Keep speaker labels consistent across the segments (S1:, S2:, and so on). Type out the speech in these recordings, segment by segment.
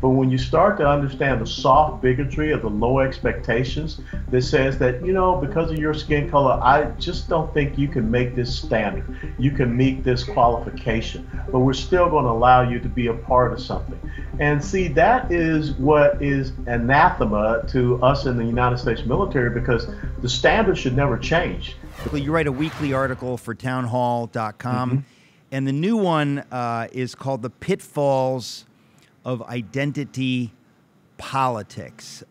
S1: But when you start to understand the soft bigotry of the low expectations that says that, because of your skin color, I just don't think you can make this standard. You can meet this qualification, but we're still going to allow you to be a part of something. And see, that is what is anathema to us in the United States military, because the standard should never change.
S2: You write a weekly article for townhall.com, and the new one is called The Pitfalls of Identity Politics.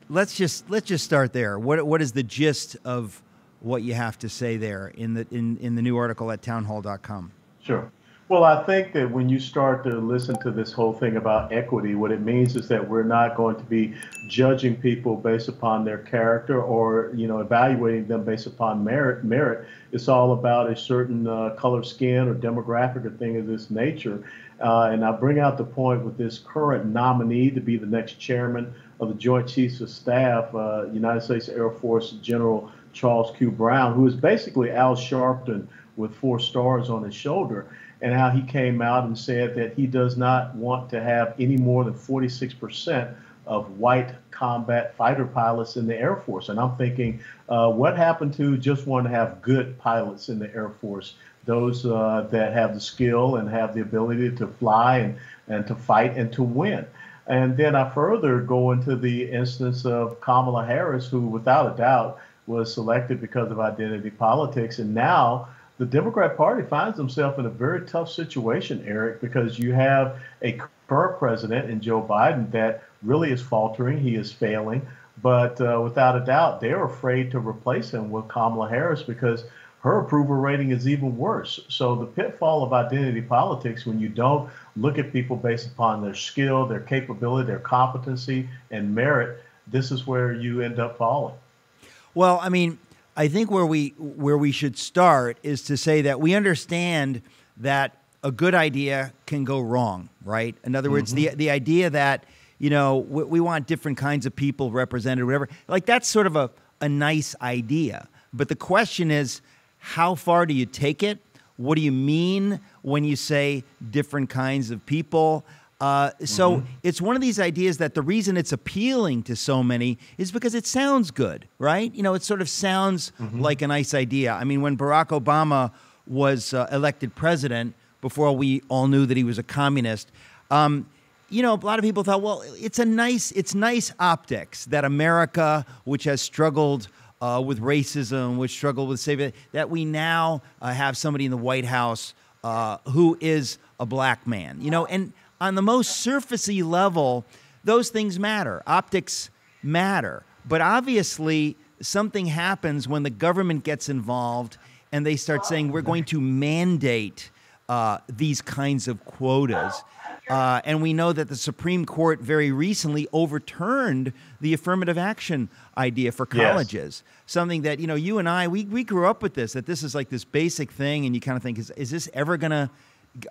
S2: Let's just start there. What is the gist of what you have to say there in the new article at townhall.com?
S1: Sure. Well, I think that when you start to listen to this whole thing about equity, what it means is that we're not going to be judging people based upon their character or, evaluating them based upon merit. It's all about a certain color of skin or demographic or thing of this nature. And I bring out the point with this current nominee to be the next chairman of the Joint Chiefs of Staff, United States Air Force General Charles Q. Brown, who is basically Al Sharpton with 4 stars on his shoulder, and how he came out and said that he does not want to have any more than 46% of white combat fighter pilots in the Air Force. And I'm thinking, what happened to just want to have good pilots in the Air Force? Those that have the skill and have the ability to fly and to fight and to win. And then I further go into the instance of Kamala Harris, who without a doubt was selected because of identity politics. And now the Democrat Party finds themselves in a very tough situation, Eric, because you have a current president in Joe Biden that really is faltering. He is failing. But without a doubt, they're afraid to replace him with Kamala Harris because her approval rating is even worse. So the pitfall of identity politics, when you don't look at people based upon their skill, their capability, their competency, and merit, this is where you end up falling.
S2: Well, I mean, I think where we should start is to say that we understand that a good idea can go wrong, right? In other words, the idea that, we want different kinds of people represented, whatever, like that's sort of a nice idea. But the question is, how far do you take it? What do you mean when you say different kinds of people? So it's one of these ideas that the reason it's appealing to so many is because it sounds good, right? It sort of sounds like a nice idea. I mean, when Barack Obama was elected president, before we all knew that he was a communist, a lot of people thought, well, it's nice optics that America, which has struggled with racism, which struggled with safety, that we now have somebody in the White House who is a black man, and on the most surfacey level, those things matter. Optics matter. But obviously, something happens when the government gets involved and they start saying, we're going to mandate these kinds of quotas. And we know that the Supreme Court very recently overturned the affirmative action idea for colleges. Yes. Something that, you and I, we grew up with this, that this is like this basic thing, and you kind of think, is this ever going to,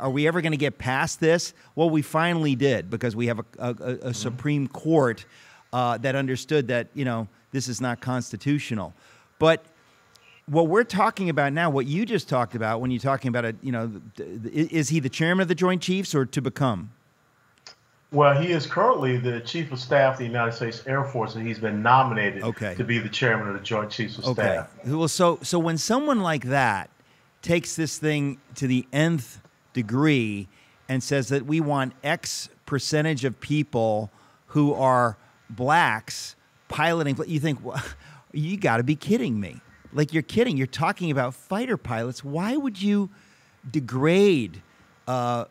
S2: are we ever going to get past this? Well, we finally did, because we have a Supreme Court that understood that, this is not constitutional. But what we're talking about now, what you just talked about when you're talking about is he the chairman of the Joint Chiefs or to become?
S1: Well, he is currently the Chief of Staff of the United States Air Force, and he's been nominated to be the chairman of the Joint Chiefs of Staff.
S2: Well, so when someone like that takes this thing to the nth degree and says that we want X percentage of people who are blacks piloting, you think, well, you got to be kidding me. Like, you're kidding. You're talking about fighter pilots. Why would you degrade the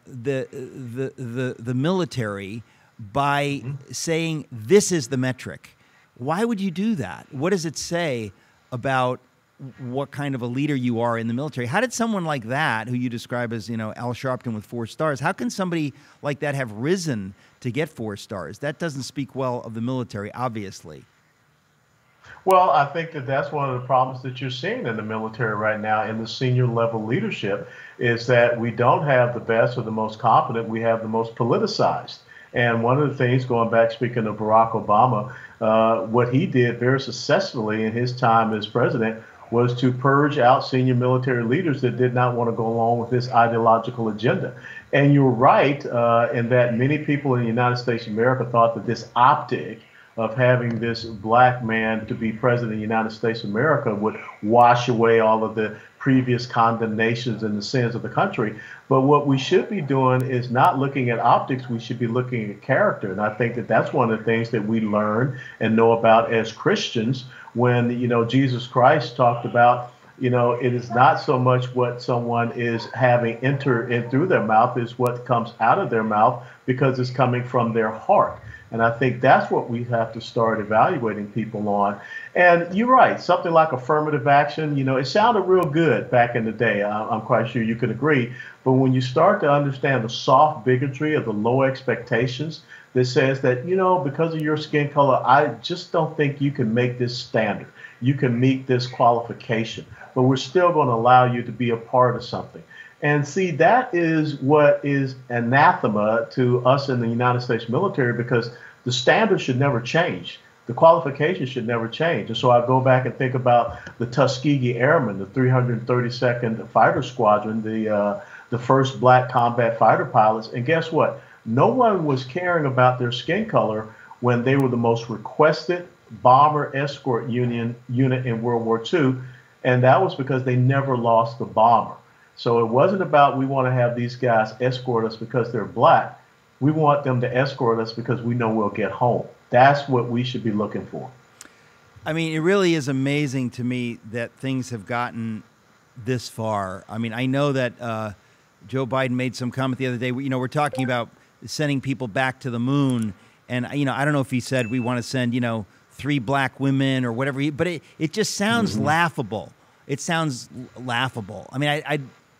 S2: military by saying this is the metric? Why would you do that? What does it say about what kind of a leader you are in the military? How did someone like that, who you describe as, Al Sharpton with 4 stars, how can somebody like that have risen to get 4 stars? That doesn't speak well of the military, obviously.
S1: Well, I think that that's one of the problems that you're seeing in the military right now in the senior level leadership, is that we don't have the best or the most competent. We have the most politicized. And one of the things, going back, speaking of Barack Obama, what he did very successfully in his time as president was to purge out senior military leaders that did not want to go along with this ideological agenda. And you're right in that many people in the United States of America thought that this optic of having this black man to be president of the United States of America would wash away all of the previous condemnations and the sins of the country. But what we should be doing is not looking at optics, we should be looking at character. And I think that that's one of the things that we learn and know about as Christians when, Jesus Christ talked about, it is not so much what someone is having enter in through their mouth, is what comes out of their mouth because it's coming from their heart. And I think that's what we have to start evaluating people on. And you're right, something like affirmative action, it sounded real good back in the day. I'm quite sure you can agree. But when you start to understand the soft bigotry of the low expectations that says that, because of your skin color, I just don't think you can make this standard. You can meet this qualification, but we're still going to allow you to be a part of something. And see, that is what is anathema to us in the United States military, because the standard should never change. The qualifications should never change. And so I go back and think about the Tuskegee Airmen, the 332nd Fighter Squadron, the first black combat fighter pilots. And guess what? No one was caring about their skin color when they were the most requested bomber escort unit in World War II. And that was because they never lost the bomber. So it wasn't about we want to have these guys escort us because they're black. We want them to escort us because we know we'll get home. That's what we should be looking for.
S2: I mean, it really is amazing to me that things have gotten this far. I mean, I know that Joe Biden made some comment the other day. We're talking about sending people back to the moon. And, I don't know if he said we want to send, 3 black women or whatever. But it just sounds laughable. It sounds laughable. I mean,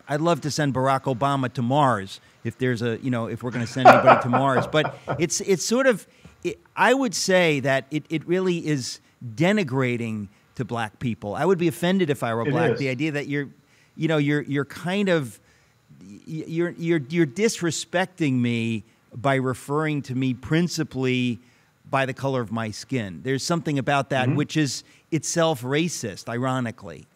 S2: I'd love to send Barack Obama to Mars if there's if we're going to send anybody to Mars. But it's sort of, I would say that it really is denigrating to black people. I would be offended if I were black. The idea that you're kind of, you're disrespecting me by referring to me principally by the color of my skin. There's something about that which is itself racist, ironically.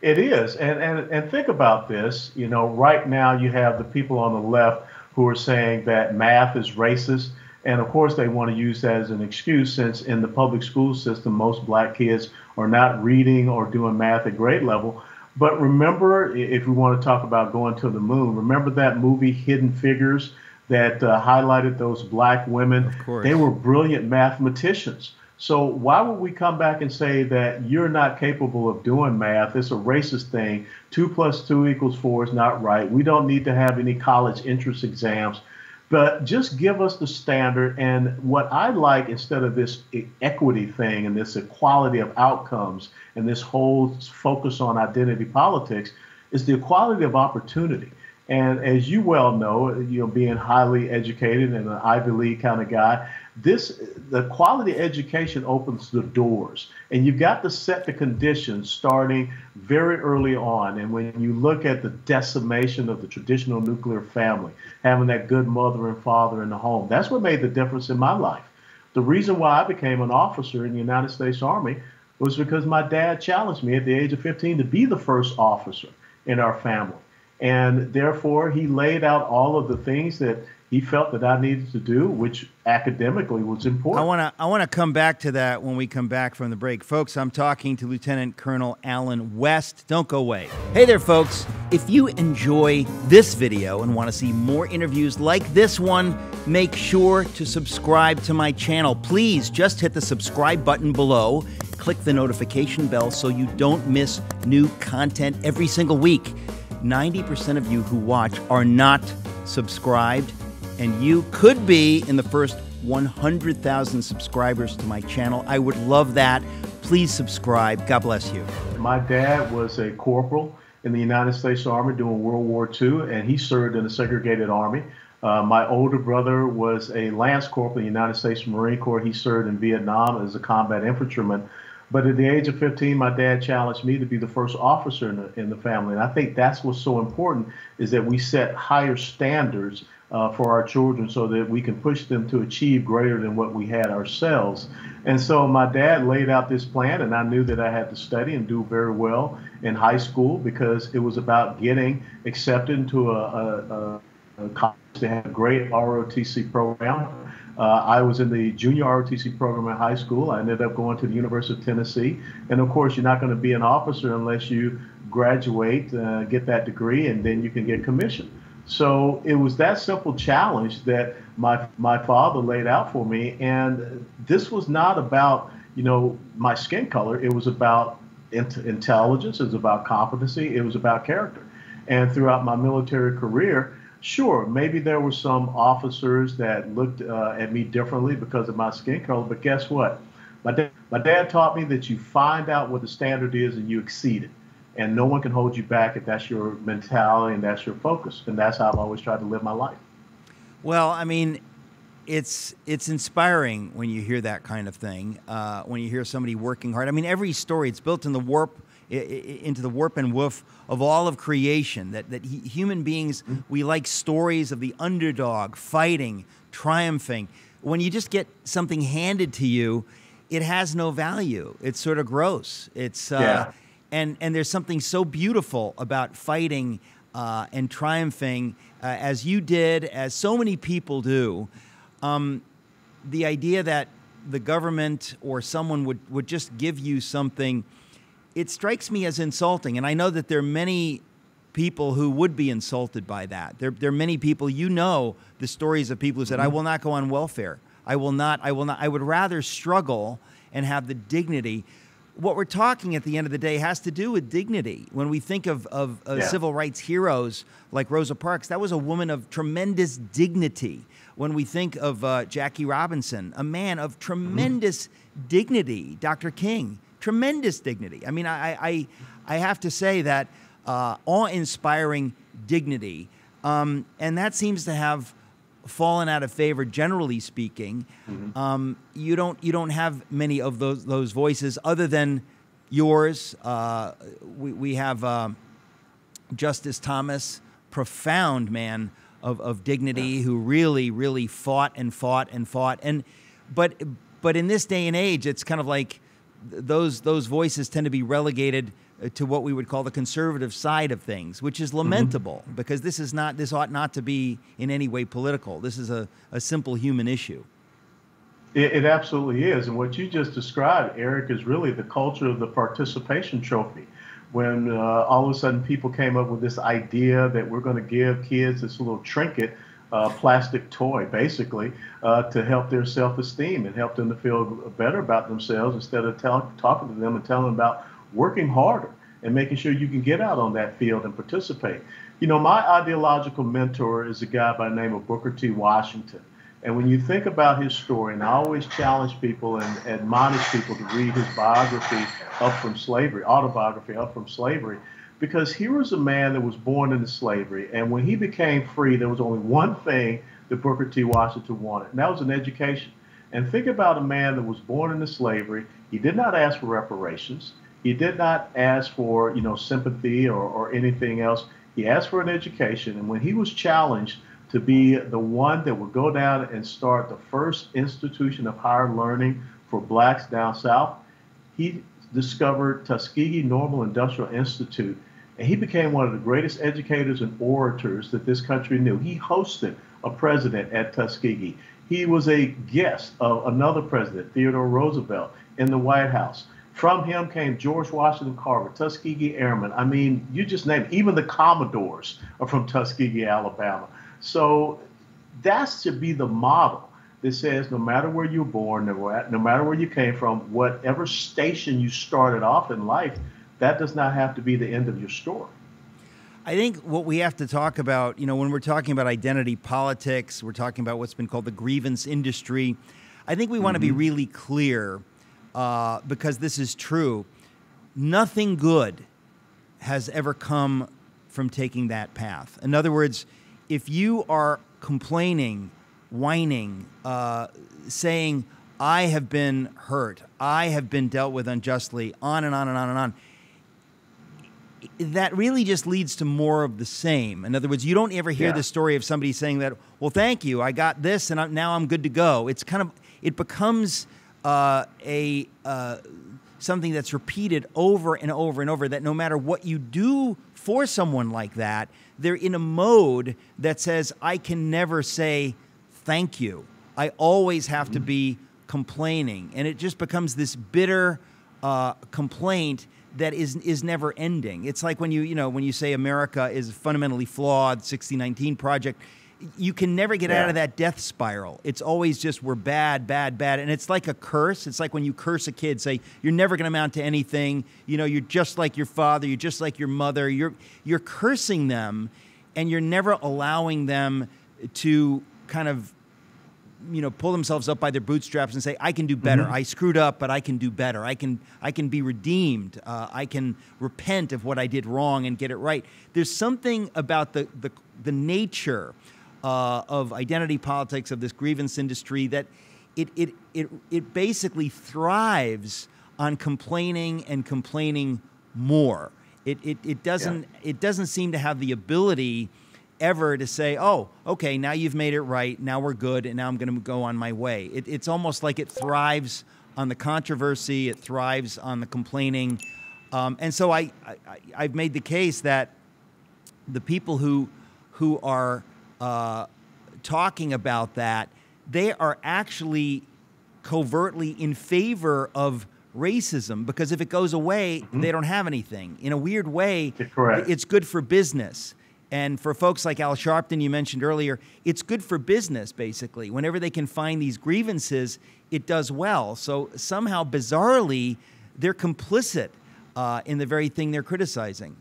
S1: It is. And think about this. Right now you have the people on the left who are saying that math is racist. And of course, they want to use that as an excuse, since in the public school system, most black kids are not reading or doing math at grade level. But remember, if we want to talk about going to the moon, remember that movie Hidden Figures that highlighted those black women?
S2: Of course.
S1: They were brilliant mathematicians. So why would we come back and say that you're not capable of doing math? It's a racist thing. 2 + 2 = 4 is not right. We don't need to have any college entrance exams. But just give us the standard. And what I like, instead of this equity thing and this equality of outcomes and this whole focus on identity politics, is the equality of opportunity. And as you well know, being highly educated and an Ivy League kind of guy, the quality education opens the doors, and you've got to set the conditions starting very early on. And when you look at the decimation of the traditional nuclear family, having that good mother and father in the home, that's what made the difference in my life. The reason why I became an officer in the United States Army was because my dad challenged me at the age of 15 to be the first officer in our family. And therefore, he laid out all of the things that he felt that I needed to do, which academically was important.
S2: I want to come back to that when we come back from the break. Folks, I'm talking to Lieutenant Colonel Alan West. Don't go away. Hey there, folks. If you enjoy this video and want to see more interviews like this one, make sure to subscribe to my channel. Please just hit the subscribe button below. Click the notification bell so you don't miss new content every single week. 90% of you who watch are not subscribed, and you could be in the first 100,000 subscribers to my channel. I would love that. Please subscribe. God bless you.
S1: My dad was a corporal in the United States Army during World War II, and he served in a segregated army. My older brother was a lance corporal in the United States Marine Corps. He served in Vietnam as a combat infantryman. But at the age of 15, my dad challenged me to be the first officer in the family. And I think that's what's so important, is that we set higher standards for our children so that we can push them to achieve greater than what we had ourselves. And so my dad laid out this plan, and I knew that I had to study and do very well in high school, because it was about getting accepted into a college. They had a great ROTC program. I was in the junior ROTC program in high school. I ended up going to the University of Tennessee. And of course, you're not going to be an officer unless you graduate, get that degree, and then you can get commissioned. So it was that simple challenge that my father laid out for me. And this was not about, my skin color. It was about intelligence. It was about competency. It was about character. And throughout my military career, sure, maybe there were some officers that looked at me differently because of my skin color, but guess what? My dad taught me that you find out what the standard is and you exceed it. And no one can hold you back if that's your mentality and that's your focus. And that's how I've always tried to live my life.
S2: Well, I mean, it's inspiring when you hear that kind of thing, when you hear somebody working hard. I mean, every story, it's built in the into the warp and woof of all of creation, that human beings, we like stories of the underdog fighting, triumphing. When you just get something handed to you, it has no value. It's sort of gross. It's and there's something so beautiful about fighting and triumphing, as you did, as so many people do. The idea that the government or someone would just give you something, it strikes me as insulting. And I know that there are many people who would be insulted by that. There are many people, the stories of people who said, I will not go on welfare. I will not. I would rather struggle and have the dignity. What we're talking at the end of the day has to do with dignity. When we think of civil rights heroes like Rosa Parks, that was a woman of tremendous dignity. When we think of Jackie Robinson, a man of tremendous dignity, Dr. King, tremendous dignity. I mean, I have to say that awe-inspiring dignity, and that seems to have fallen out of favor, generally speaking. You don't have many of those voices other than yours. We have Justice Thomas, profound man of dignity, who really fought and fought and fought. But in this day and age, it's kind of like those voices tend to be relegated to what we would call the conservative side of things, which is lamentable, because this ought not to be in any way political. This is a simple human issue.
S1: It absolutely is. And what you just described, Eric, is really the culture of the participation trophy. When all of a sudden people came up with this idea that we're going to give kids this little trinket, plastic toy, basically, to help their self-esteem and help them to feel better about themselves, instead of talking to them and telling them about working harder and making sure you can get out on that field and participate. My ideological mentor is a guy by the name of Booker T. Washington. And when you think about his story, and I always challenge people and admonish people to read his autobiography, Up From Slavery, because he was a man that was born into slavery. And when he became free, there was only one thing that Booker T. Washington wanted, and that was an education. And think about a man that was born into slavery. He did not ask for reparations. He did not ask for, sympathy or anything else. He asked for an education. And when he was challenged to be the one that would go down and start the first institution of higher learning for blacks down south, he discovered Tuskegee Normal Industrial Institute, and he became one of the greatest educators and orators that this country knew. He hosted a president at Tuskegee. He was a guest of another president, Theodore Roosevelt, in the White House. From him came George Washington Carver, Tuskegee Airmen. I mean, you just name it. Even the Commodores are from Tuskegee, Alabama. So that should be the model that says no matter where you're born, no matter where you came from, whatever station you started off in life, that does not have to be the end of your story.
S2: I think what we have to talk about, when we're talking about identity politics, we're talking about what's been called the grievance industry. I think we want to be really clear, because this is true. Nothing good has ever come from taking that path. In other words, if you are complaining, whining, saying, I have been hurt, I have been dealt with unjustly, on and on and on and on, that really just leads to more of the same. In other words, you don't ever hear the story of somebody saying that, well, thank you, I got this, and now I'm good to go. It's kind of, it becomes something that's repeated over and over and over, that no matter what you do for someone like that, they're in a mode that says, I can never say thank you. I always have to be complaining. And it just becomes this bitter complaint that is never ending. It's like when when you say America is fundamentally flawed, 1619 Project, you can never get out of that death spiral. It's always just we're bad, bad, bad. And it's like a curse. It's like when you curse a kid, say, you're never going to amount to anything. You're just like your father. You're just like your mother. You're cursing them, and you're never allowing them to kind of pull themselves up by their bootstraps and say, I can do better. I screwed up, but I can do better. I can be redeemed. I can repent of what I did wrong and get it right. There's something about the nature of identity politics, of this grievance industry, that it basically thrives on complaining and complaining more. It doesn't seem to have the ability ever to say, oh, okay, now you've made it right, now we're good, and now I'm going to go on my way. It's almost like it thrives on the controversy, it thrives on the complaining. And so I've made the case that the people who are talking about that, they are actually covertly in favor of racism, because if it goes away, they don't have anything. In a weird way, it's good for business. And for folks like Al Sharpton, you mentioned earlier, it's good for business, basically. Whenever they can find these grievances, it does well. So somehow, bizarrely, they're complicit in the very thing they're criticizing.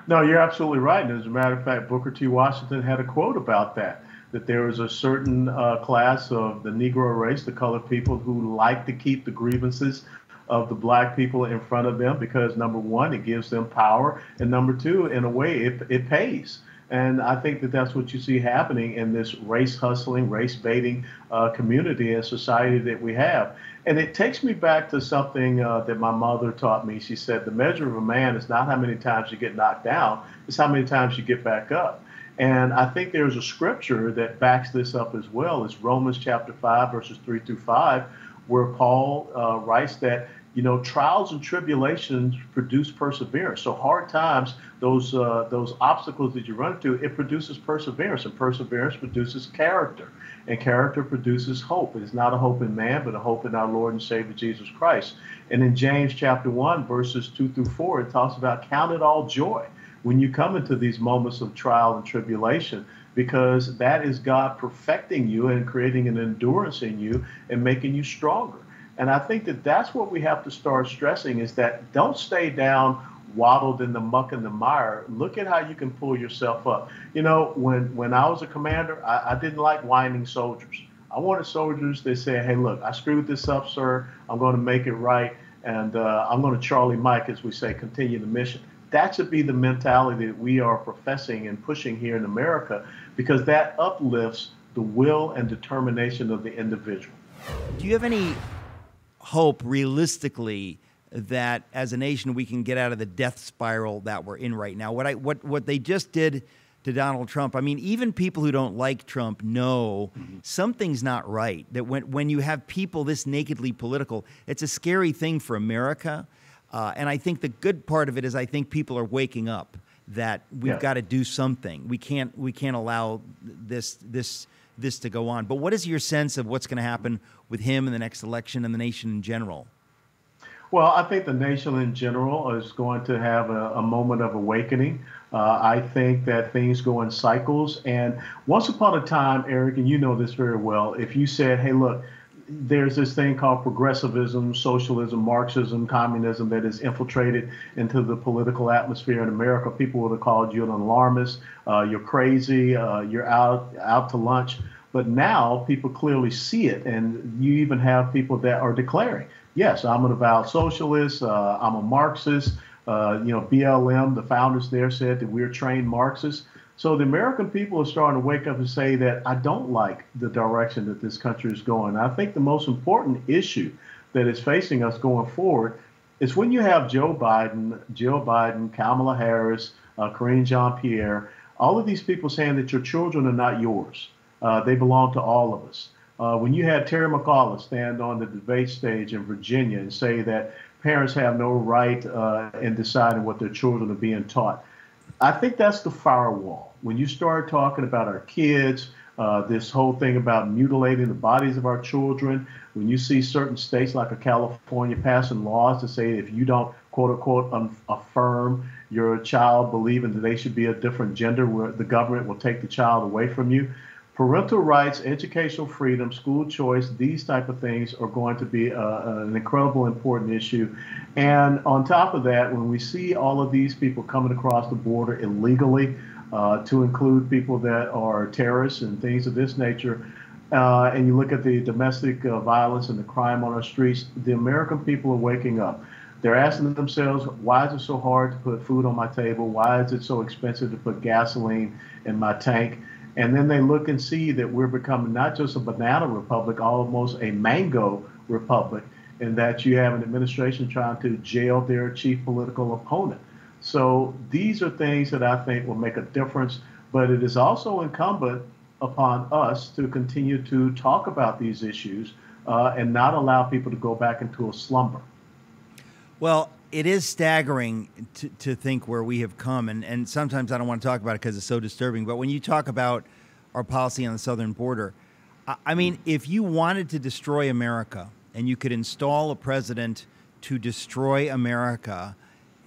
S1: No, you're absolutely right. And as a matter of fact, Booker T. Washington had a quote about that there was a certain class of the Negro race, the colored people, who like to keep the grievances of the black people in front of them because, number one, it gives them power, and number two, in a way, it pays. And I think that that's what you see happening in this race hustling, race baiting community and society that we have. And it takes me back to something that my mother taught me. She said, the measure of a man is not how many times you get knocked down, it's how many times you get back up. And I think there's a scripture that backs this up as well. It's Romans chapter 5, verses 3 through 5, where Paul writes that, trials and tribulations produce perseverance. So hard times, those obstacles that you run into, it produces perseverance, and perseverance produces character, and character produces hope. It is not a hope in man, but a hope in our Lord and Savior Jesus Christ. And in James chapter 1, verses 2 through 4, it talks about count it all joy when you come into these moments of trial and tribulation, because that is God perfecting you and creating an endurance in you and making you stronger. And I think that that's what we have to start stressing, is that don't stay down, waddled in the muck and the mire. Look at how you can pull yourself up. When I was a commander, I didn't like whining soldiers. I wanted soldiers that said, hey, look, I screwed this up, sir. I'm going to make it right. And I'm going to Charlie Mike, as we say, continue the mission. That should be the mentality that we are professing and pushing here in America, because that uplifts the will and determination of the individual.
S2: Do you have any hope, realistically, that as a nation we can get out of the death spiral that we're in right now? What they just did to Donald Trump, I mean, even people who don't like Trump know something's not right. That when you have people this nakedly political, it's a scary thing for America. And I think the good part of it is I think people are waking up that we've got to do something. We can't allow this to go on. But what is your sense of what's going to happen with him in the next election and the nation in general?
S1: Well, I think the nation in general is going to have a moment of awakening. I think that things go in cycles. And once upon a time, Eric, and you know this very well, if you said, hey, look, there's this thing called progressivism, socialism, Marxism, communism that is infiltrated into the political atmosphere in America, people would have called you an alarmist, you're crazy, you're out to lunch. But now people clearly see it, and you even have people that are declaring, yes, I'm an avowed socialist, I'm a Marxist. BLM, the founders there said that we're trained Marxists. So the American people are starting to wake up and say that I don't like the direction that this country is going. I think the most important issue that is facing us going forward is when you have Joe Biden, Kamala Harris, Karine Jean-Pierre, all of these people saying that your children are not yours. They belong to all of us. When you had Terry McAuliffe stand on the debate stage in Virginia and say that parents have no right in deciding what their children are being taught, I think that's the firewall. When you start talking about our kids, this whole thing about mutilating the bodies of our children, when you see certain states like California passing laws to say if you don't, quote unquote, affirm your child believing that they should be a different gender, where the government will take the child away from you. Parental rights, educational freedom, school choice, these type of things are going to be an incredible important issue. And on top of that, when we see all of these people coming across the border illegally, to include people that are terrorists and things of this nature, and you look at the domestic violence and the crime on our streets, the American people are waking up. They're asking themselves, why is it so hard to put food on my table? Why is it so expensive to put gasoline in my tank? And then they look and see that we're becoming not just a banana republic, almost a mango republic, in that you have an administration trying to jail their chief political opponent. So these are things that I think will make a difference, but it is also incumbent upon us to continue to talk about these issues and not allow people to go back into a slumber.
S2: Well, it is staggering to think where we have come, and sometimes I don't want to talk about it because it's so disturbing, but when you talk about our policy on the southern border, I mean, if you wanted to destroy America and you could install a president to destroy America,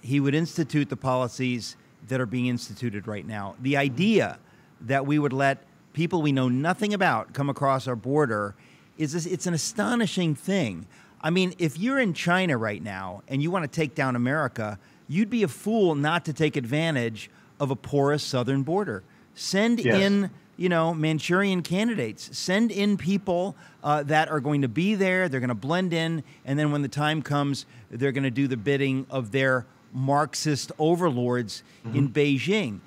S2: he would institute the policies that are being instituted right now. The idea that we would let people we know nothing about come across our border it's an astonishing thing. I mean, if you're in China right now and you want to take down America, you'd be a fool not to take advantage of a porous southern border. Send in, Manchurian candidates. Send in people that are going to be there. They're going to blend in. And then when the time comes, they're going to do the bidding of their Marxist overlords in Beijing.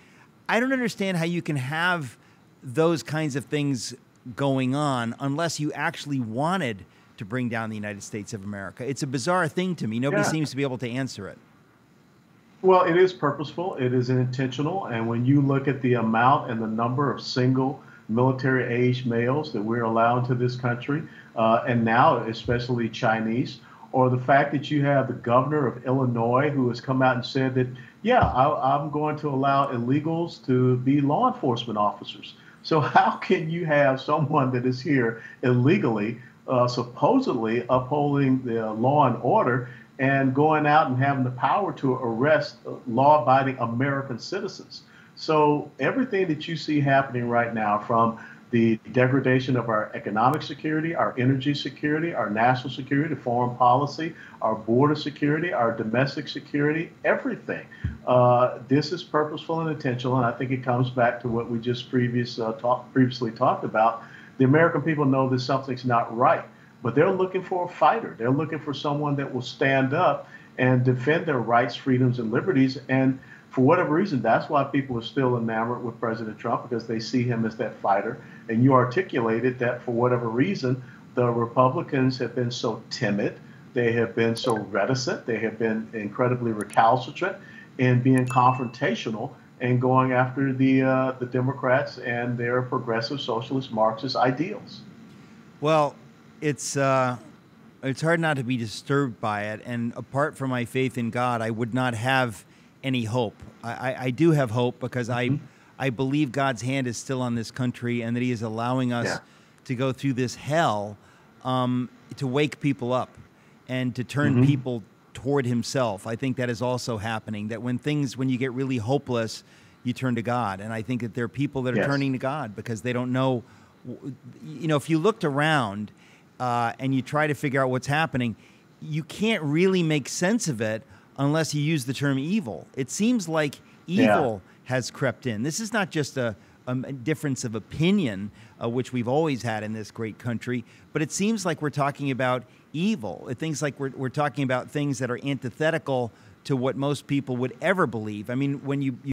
S2: I don't understand how you can have those kinds of things going on unless you actually wanted to bring down the United States of America. It's a bizarre thing to me. Nobody seems to be able to answer it.
S1: Well, it is purposeful. It is intentional. And when you look at the amount and the number of single military-aged males that we're allowing to this country, and now especially Chinese, or the fact that you have the governor of Illinois who has come out and said that, I'm going to allow illegals to be law enforcement officers. So how can you have someone that is here illegally, supposedly upholding the law and order, and going out and having the power to arrest law-abiding American citizens? So everything that you see happening right now, from the degradation of our economic security, our energy security, our national security, foreign policy, our border security, our domestic security, everything. This is purposeful and intentional, and I think it comes back to what we just previously talked about. The American people know that something's not right, but they're looking for a fighter. They're looking for someone that will stand up and defend their rights, freedoms, and liberties. And for whatever reason, that's why people are still enamored with President Trump, because they see him as that fighter. And you articulated that for whatever reason, the Republicans have been so timid. They have been so reticent. They have been incredibly recalcitrant in being confrontational and going after the Democrats and their progressive socialist Marxist ideals.
S2: Well, it's hard not to be disturbed by it. And apart from my faith in God, I would not have any hope. I do have hope because I believe God's hand is still on this country and that he is allowing us to go through this hell to wake people up and to turn people toward himself. I think that is also happening, that when you get really hopeless, you turn to God. And I think that there are people that are turning to God because they don't know. If you looked around and you try to figure out what's happening, you can't really make sense of it unless you use the term evil. It seems like evil has crept in. This is not just a difference of opinion, which we've always had in this great country, but it seems like we're talking about evil. It seems like we're talking about things that are antithetical to what most people would ever believe. I mean, when you